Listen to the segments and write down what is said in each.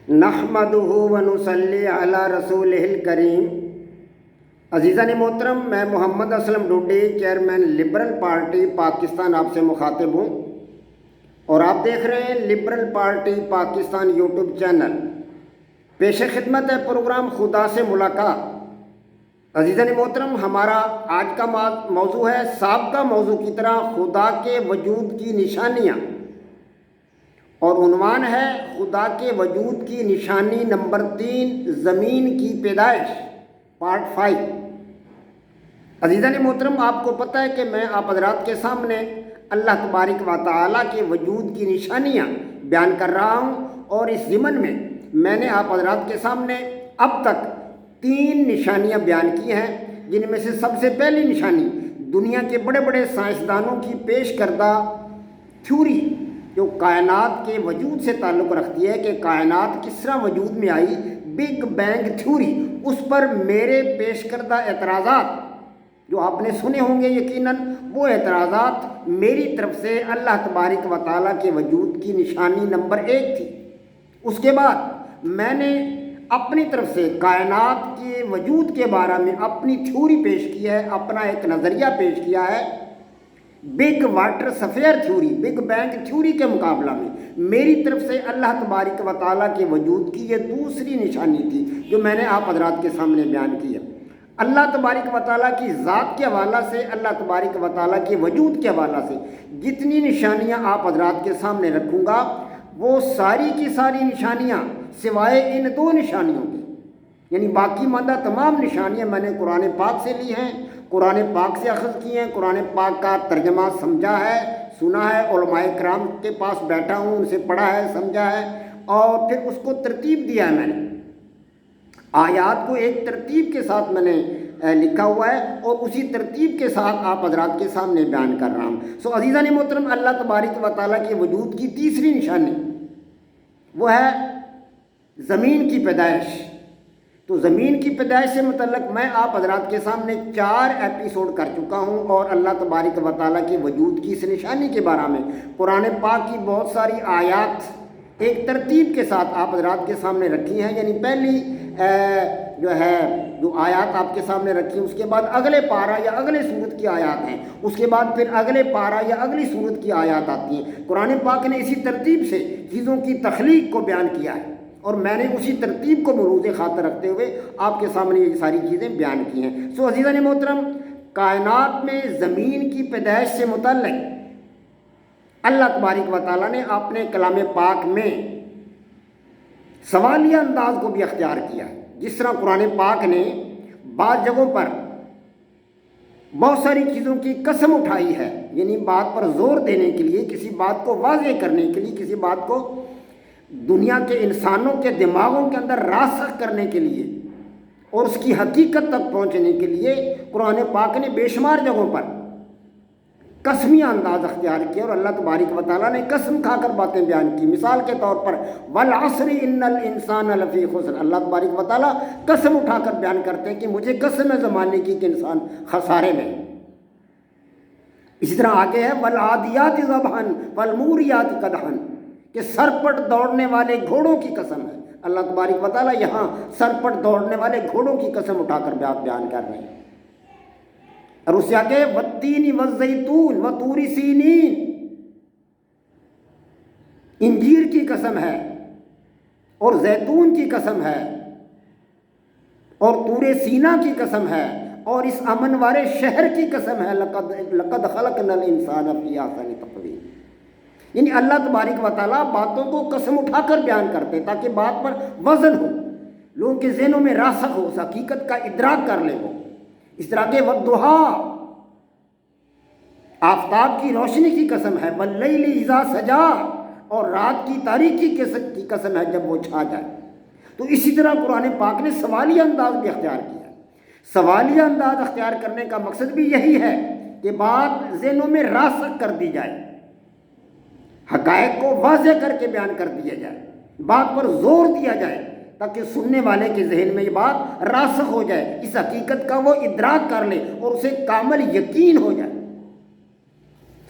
نحمدہ ونصلی علی رسولہ الکریم۔ عزیزان محترم، میں Muhammad Aslam Dodi, chairman liberal party Pakistan, آپ سے مخاطب ہوں اور آپ دیکھ رہے ہیں liberal party Pakistan YouTube channel. پیش خدمت ہے پروگرام خدا سے ملاقات۔ عزیزان محترم، ہمارا آج کا موضوع ہے سابقہ موضوع کی طرح خدا کے وجود کی نشانیاں، اور عنوان ہے خدا کے وجود کی نشانی نمبر 3، زمین کی پیدائش، پارٹ 5۔ عزیزان محترم، آپ کو پتہ ہے کہ میں آپ حضرات کے سامنے اللہ تبارک و تعالیٰ کے وجود کی نشانیاں بیان کر رہا ہوں، اور اس ضمن میں نے آپ حضرات کے سامنے اب تک 3 نشانیاں بیان کی ہیں، جن میں سے سب سے پہلی نشانی دنیا کے بڑے بڑے سائنسدانوں کی پیش کردہ تھیوری جو کائنات کے وجود سے تعلق رکھتی ہے کہ کائنات کس طرح وجود میں آئی، بگ بینگ تھیوری، اس پر میرے پیش کردہ اعتراضات جو آپ نے سنے ہوں گے یقیناً، وہ اعتراضات میری طرف سے اللہ تبارک و تعالیٰ کے وجود کی نشانی نمبر 1 تھی۔ اس کے بعد میں نے اپنی طرف سے کائنات کے وجود کے بارے میں اپنی تھیوری پیش کی ہے، اپنا ایک نظریہ پیش کیا ہے۔ بگ واٹر سفیر تھیوری، بگ بینگ تھیوری کے مقابلہ میں میری طرف سے اللہ تبارک و تعالیٰ کے وجود کی یہ دوسری نشانی تھی جو میں نے آپ حضرات کے سامنے بیان کی ہے۔ اللہ تبارک و تعالیٰ کی ذات کے حوالہ سے، اللہ تبارک و تعالیٰ کے وجود کے حوالہ سے جتنی نشانیاں آپ حضرات کے سامنے رکھوں گا، وہ ساری کی ساری نشانیاں سوائے ان 2 نشانیوں کے، یعنی باقی ماندہ تمام نشانیاں میں نے قرآن پاک سے لی ہیں، قرآن پاک سے اخذ کی ہیں، قرآن پاک کا ترجمہ سمجھا ہے، سنا ہے، علماء کرام کے پاس بیٹھا ہوں، ان سے پڑھا ہے، سمجھا ہے، اور پھر اس کو ترتیب دیا ہے میں نے، آیات کو ایک ترتیب کے ساتھ میں نے لکھا ہوا ہے، اور اسی ترتیب کے ساتھ آپ حضرات کے سامنے بیان کر رہا ہوں۔ عزیزان محترم، اللہ تبارک و تعالیٰ کے وجود کی تیسری نشانی وہ ہے زمین کی پیدائش۔ تو زمین کی پیدائش سے متعلق میں آپ حضرات کے سامنے 4 ایپیسوڈ کر چکا ہوں، اور اللہ تبارک و تعالیٰ کے وجود کی اس نشانی کے بارے میں قرآن پاک کی بہت ساری آیات ایک ترتیب کے ساتھ آپ حضرات کے سامنے رکھی ہیں، یعنی پہلی جو آیات آپ کے سامنے رکھی ہیں، اس کے بعد اگلے پارہ یا اگلے سورت کی آیات ہیں، اس کے بعد پھر اگلے پارہ یا اگلی سورت کی آیات آتی ہیں۔ قرآن پاک نے اسی ترتیب سے چیزوں کی تخلیق کو بیان کیا ہے، اور میں نے اسی ترتیب کو مروز خاطر رکھتے ہوئے آپ کے سامنے یہ ساری چیزیں بیان کی ہیں۔ عزیزان محترم، کائنات میں زمین کی پیدائش سے متعلق اللہ تبارک و تعالیٰ نے اپنے کلام پاک میں سوالیہ انداز کو بھی اختیار کیا ہے، جس طرح قرآن پاک نے بعض جگہوں پر بہت ساری چیزوں کی قسم اٹھائی ہے، یعنی بات پر زور دینے کے لیے، کسی بات کو واضح کرنے کے لیے، کسی بات کو دنیا کے انسانوں کے دماغوں کے اندر راسخ کرنے کے لیے اور اس کی حقیقت تک پہنچنے کے لیے قرآن پاک نے بے شمار جگہوں پر قسمیہ انداز اختیار کیا، اور اللہ تبارک و تعالیٰ نے قسم کھا کر باتیں بیان کی۔ مثال کے طور پر والعصر ان الانسان لفی خسر، اللہ تبارک و تعالیٰ قسم اٹھا کر بیان کرتے ہیں کہ مجھے قسم ہے زمانے کی کہ انسان خسارے میں۔ اسی طرح آگے ہے والعادیات ضبحا والموریات قدحا، کہ سرپٹ دوڑنے والے گھوڑوں کی قسم ہے۔ اللہ تبارک و تعالیٰ یہاں سرپٹ دوڑنے والے گھوڑوں کی قسم اٹھا کر بیان کر رہے ہیں، اور اس سے آگے والتین والزیتون وطور سینین، انجیر کی قسم ہے اور زیتون کی قسم ہے اور طور سینا کی قسم ہے اور اس امن والے شہر کی قسم ہے، لقد خلقنا الانسان فی احسن تقویم۔ یعنی اللہ تبارک و تعالیٰ باتوں کو قسم اٹھا کر بیان کرتے تاکہ بات پر وزن ہو، لوگوں کے ذہنوں میں راسخ ہو، اس حقیقت کا ادراک کر لے ہو۔ اس طرح کے والضحیٰ، آفتاب کی روشنی کی قسم ہے، واللیل اذا سجا، اور رات کی تاریکی کی قسم ہے جب وہ چھا جائے۔ تو اسی طرح قرآن پاک نے سوالیہ انداز بھی اختیار کیا۔ سوالیہ انداز اختیار کرنے کا مقصد بھی یہی ہے کہ بات ذہنوں میں راسخ کر دی جائے، حقائق کو واضح کر کے بیان کر دیا جائے، بات پر زور دیا جائے تاکہ سننے والے کے ذہن میں یہ بات راسخ ہو جائے، اس حقیقت کا وہ ادراک کر لے اور اسے کامل یقین ہو جائے۔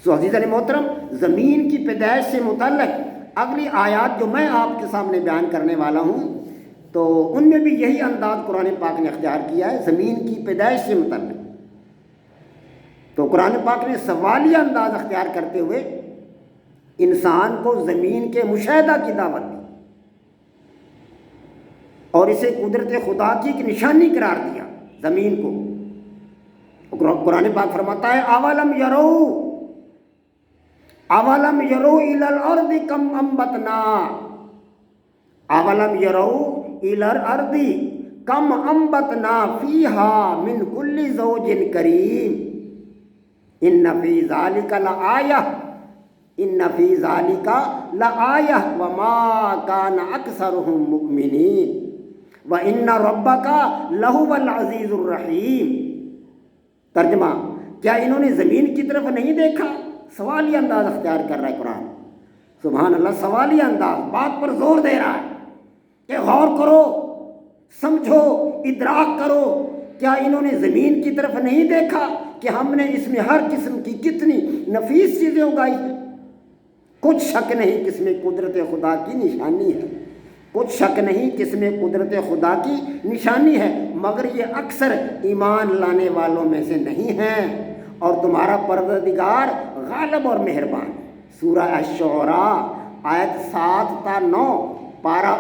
عزیزان محترم، زمین کی پیدائش سے متعلق اگلی آیات جو میں آپ کے سامنے بیان کرنے والا ہوں تو ان میں بھی یہی انداز قرآن پاک نے اختیار کیا ہے زمین کی پیدائش سے متعلق۔ تو قرآن پاک نے سوالیہ انداز اختیار کرتے ہوئے انسان کو زمین کے مشاہدہ کی دعوت دی اور اسے قدرت خدا کی ایک نشانی قرار دیا زمین کو۔ قرآن پاک فرماتا ہے اولم یرو الی الارض کم انبتنا، اولم یرو الی الارض کم انبتنا فیہا من کل زوج کریم ان فی ذالک لآیہ ان فی ذالک لآیہ وما کان اکثرہم مؤمنین وَإِنَّ رَبَّكَ لَهُوَ الْعَزِيزُ الرَّحِيمُ۔ ترجمہ، کیا انہوں نے زمین کی طرف نہیں دیکھا؟ سوالیہ انداز اختیار کر رہا ہے قرآن، سبحان اللہ، سوالیہ انداز، بات پر زور دے رہا ہے کہ غور کرو، سمجھو، ادراک کرو، کیا انہوں نے زمین کی طرف نہیں دیکھا کہ ہم نے اس میں ہر قسم کی کتنی نفیس چیزیں اگائی ہیں؟ کچھ شک نہیں کہ اس میں قدرت خدا کی نشانی ہے، کچھ شک نہیں کہ اس میں قدرت خدا کی نشانی ہے، مگر یہ اکثر ایمان لانے والوں میں سے نہیں ہیں، اور تمہارا پروردگار غالب اور مہربان۔ سورہ الشعراء آیت 7 تا 9، پارہ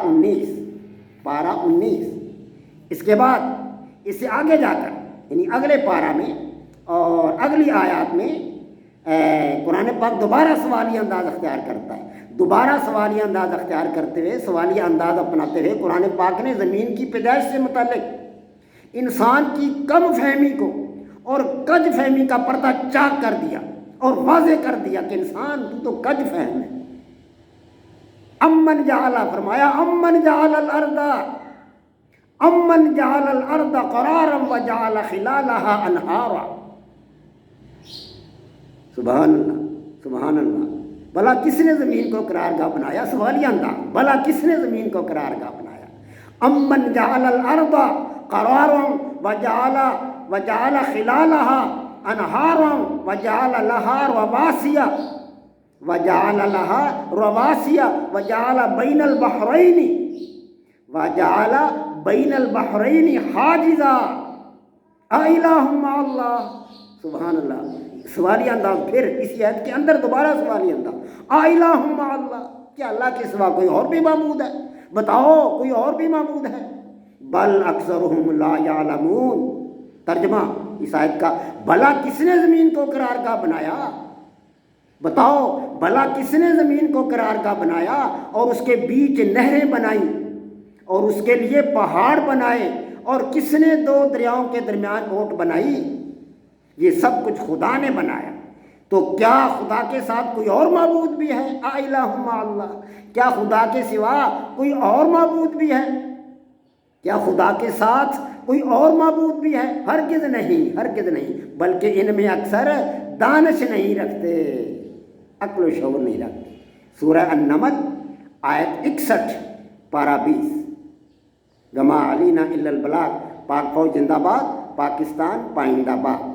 19۔ اس کے بعد اس سے آگے جا کر یعنی اگلے پارہ میں اور اگلی آیات میں قرآن پاک دوبارہ سوالیہ انداز اختیار کرتا ہے۔ دوبارہ سوالیہ انداز اختیار کرتے ہوئے، سوالیہ انداز اپناتے ہوئے قرآن پاک نے زمین کی پیدائش سے متعلق انسان کی کم فہمی کو اور کج فہمی کا پردہ چاک کر دیا اور واضح کر دیا کہ انسان تو کج فہم ہے۔ امن جعل، فرمایا امن جعل الارض قرارا وجعل خلالها انہارا۔ سبحان اللہ، سبحان اللہ، بھلا کس نے زمین کو قرارگاہ بنایا؟ سوالیہ انداز، بھلا کس نے زمین کو قرارگاہ بنایا؟ امن جعل الارض قرارا وجعل خلالها انہارا وجعل لها رواسي وجعل بین البحرین حاجزا اِلٰہ مع اللہ۔ سبحان اللہ، سوالیہ انداز، پھر اسی آیت کے اندر دوبارہ سوالیہ انداز، اِلٰہ مع اللہ، کیا اللہ کے سوا کوئی اور بھی معبود ہے؟ بتاؤ، کوئی اور بھی معبود ہے؟ بل اکثرہم لا یعلمون۔ ترجمہ اس آیت کا، بھلا کس نے زمین کو قرارگاہ بنایا؟ بتاؤ، بھلا کس نے زمین کو قرارگاہ بنایا اور اس کے بیچ نہریں بنائیں اور اس کے لیے پہاڑ بنائے، اور کس نے 2 دریاؤں کے درمیان اوٹ بنائی؟ یہ سب کچھ خدا نے بنایا۔ تو کیا خدا کے ساتھ کوئی اور معبود بھی ہے؟ اِلٰہ مع اللہ، کیا خدا کے سوا کوئی اور معبود بھی ہے؟ کیا خدا کے ساتھ کوئی اور معبود بھی ہے؟ ہرگز نہیں، ہرگز نہیں، بلکہ ان میں اکثر دانش نہیں رکھتے، عقل و شعور نہیں رکھتے۔ سورہ النمل آیت 61، پارہ 20۔ وما علینا الا البلاغ، پاک فوج زندہ باد، پاکستان پائندہ باد۔